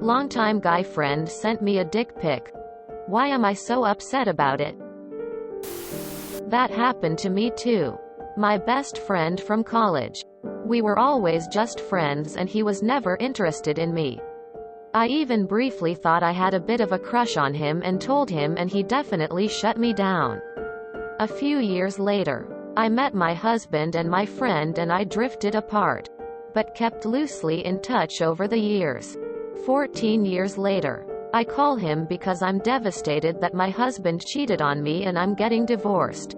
Longtime guy friend sent me a dick pic. Why am I so upset about it? That happened to me too. My best friend from college. We were always just friends and he was never interested in me. I even briefly thought I had a bit of a crush on him and told him, and he definitely shut me down. A few years later, I met my husband and my friend and I drifted apart, but kept loosely in touch over the years. 14 years later, I call him because I'm devastated that my husband cheated on me and I'm getting divorced.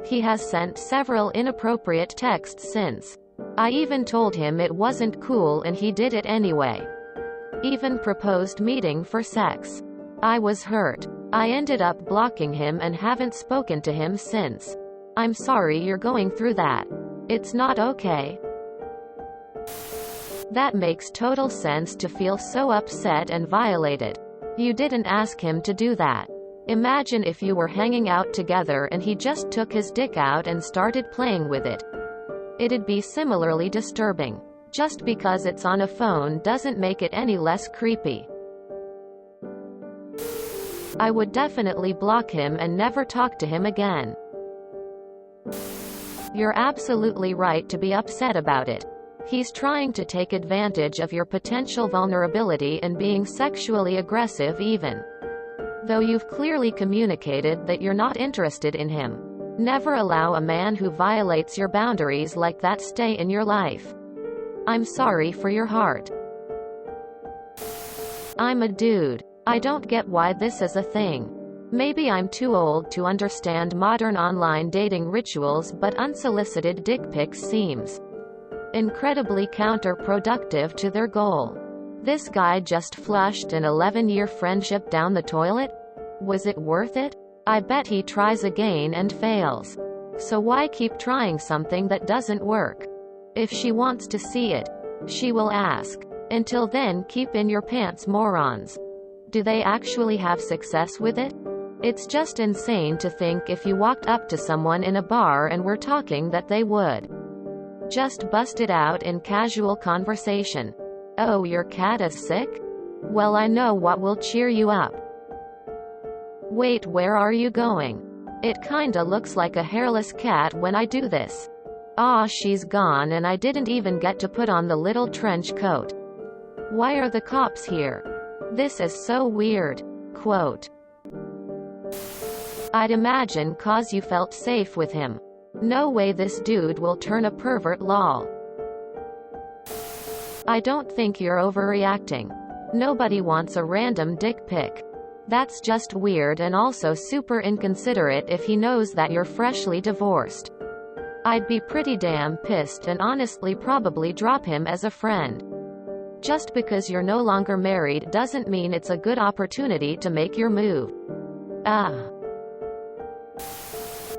He has sent several inappropriate texts since. I even told him it wasn't cool and he did it anyway. Even proposed meeting for sex. I was hurt. I ended up blocking him and haven't spoken to him since. I'm sorry you're going through that. It's not okay. That makes total sense to feel so upset and violated. You didn't ask him to do that. Imagine if you were hanging out together and he just took his dick out and started playing with it. It'd be similarly disturbing. Just because it's on a phone doesn't make it any less creepy. I would definitely block him and never talk to him again. You're absolutely right to be upset about it. He's trying to take advantage of your potential vulnerability and being sexually aggressive even though you've clearly communicated that you're not interested in him. Never allow a man who violates your boundaries like that stay in your life. I'm sorry for your heart. I'm a dude. I don't get why this is a thing. Maybe I'm too old to understand modern online dating rituals, but unsolicited dick pics seems incredibly counterproductive to their goal. This guy just flushed an 11-year friendship down the toilet? Was it worth it? I bet he tries again and fails. So why keep trying something that doesn't work? If she wants to see it, she will ask. Until then, keep in your pants, morons. Do they actually have success with it? It's just insane to think if you walked up to someone in a bar and were talking that they would just bust it out in casual conversation. Oh, your cat is sick? Well, I know what will cheer you up. Wait, where are you going? It kinda looks like a hairless cat when I do this. Aw, she's gone and I didn't even get to put on the little trench coat. Why are the cops here? This is so weird. Quote. I'd imagine 'cause you felt safe with him. No way this dude will turn a pervert, lol. I don't think you're overreacting. Nobody wants a random dick pic. That's just weird and also super inconsiderate if he knows that you're freshly divorced. I'd be pretty damn pissed and honestly probably drop him as a friend. Just because you're no longer married doesn't mean it's a good opportunity to make your move.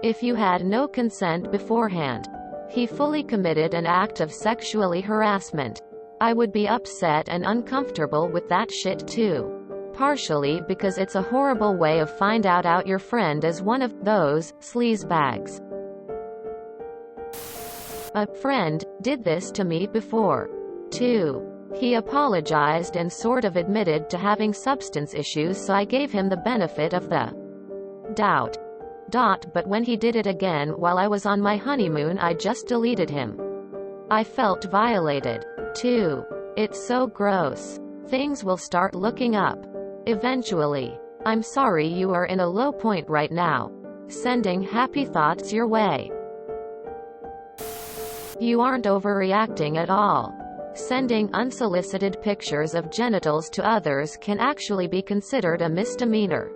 If you had no consent beforehand, he fully committed an act of sexually harassment, I would be upset and uncomfortable with that shit too. Partially because it's a horrible way of find out your friend is one of those sleazebags. A friend did this to me before, too. He apologized and sort of admitted to having substance issues, so I gave him the benefit of the doubt. But when he did it again while I was on my honeymoon, I just deleted him. I felt violated, too. It's so gross. Things will start looking up. Eventually. I'm sorry you are in a low point right now. Sending happy thoughts your way. You aren't overreacting at all. Sending unsolicited pictures of genitals to others can actually be considered a misdemeanor.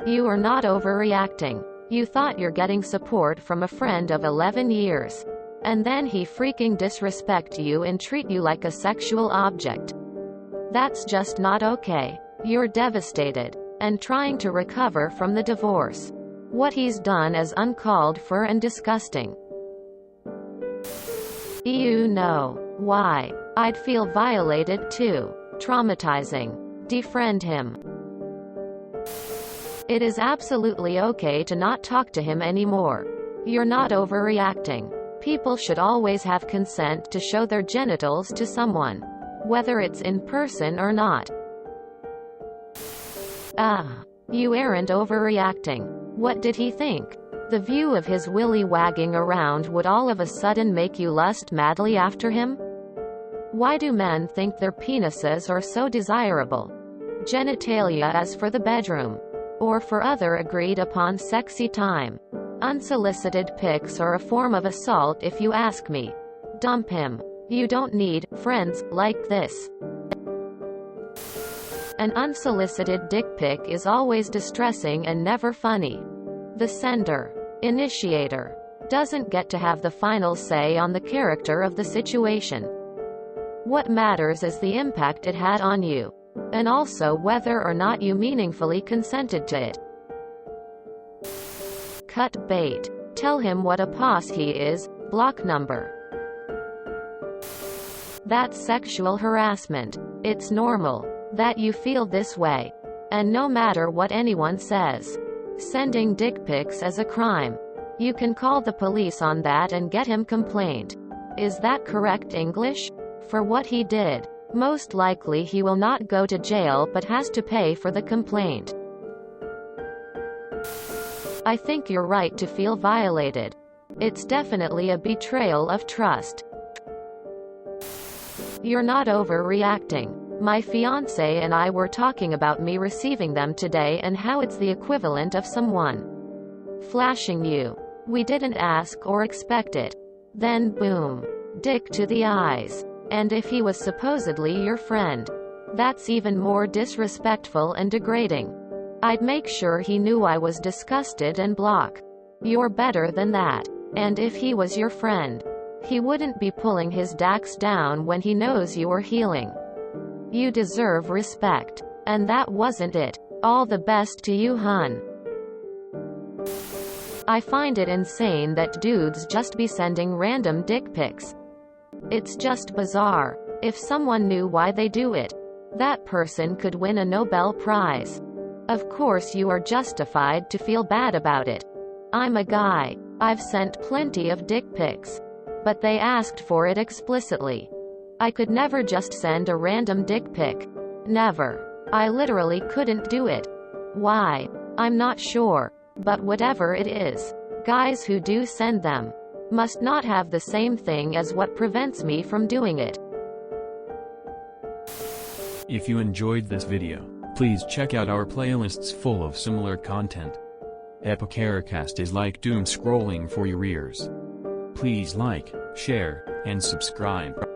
You are not overreacting. You thought you're getting support from a friend of 11 years. And then he freaking disrespect you and treat you like a sexual object. That's just not okay. You're devastated. And trying to recover from the divorce. What he's done is uncalled for and disgusting. You know. Why? I'd feel violated too. Traumatizing. Defriend him. It is absolutely okay to not talk to him anymore. You're not overreacting. People should always have consent to show their genitals to someone. whether it's in person or not. Ah, you aren't overreacting. What did he think? The view of his willy wagging around would all of a sudden make you lust madly after him? Why do men think their penises are so desirable? Genitalia is for the bedroom. Or for other agreed-upon sexy time. Unsolicited pics are a form of assault if you ask me. Dump him. You don't need friends like this. An unsolicited dick pic is always distressing and never funny. The sender, initiator, doesn't get to have the final say on the character of the situation. What matters is the impact it had on you, and also whether or not you meaningfully consented to it. Cut bait. Tell him what a poss he is. Block number. That's sexual harassment. It's normal that you feel this way. And no matter what anyone says, sending dick pics is a crime. You can call the police on that and get him complained. Is that correct English? For what he did. Most likely he will not go to jail but has to pay for the complaint. I think you're right to feel violated. It's definitely a betrayal of trust. You're not overreacting. My fiancé and I were talking about me receiving them today and how it's the equivalent of someone flashing you. We didn't ask or expect it. Then boom. Dick to the eyes. And if he was supposedly your friend, that's even more disrespectful and degrading. I'd make sure he knew I was disgusted and block. You're better than that. And if he was your friend, he wouldn't be pulling his dax down when he knows you are healing. You deserve respect. And that wasn't it. All the best to you, hun. I find it insane that dudes just be sending random dick pics. It's just bizarre. If someone knew why they do it, that person could win a Nobel Prize. Of course you are justified to feel bad about it. I'm a guy. I've sent plenty of dick pics. But they asked for it explicitly. I could never just send a random dick pic. Never. I literally couldn't do it. Why? I'm not sure. But whatever it is, guys who do send them must not have the same thing as what prevents me from doing it. If you enjoyed this video, please check out our playlists full of similar content. TooAfraidToAsk is like doom scrolling for your ears. Please like, share, and subscribe.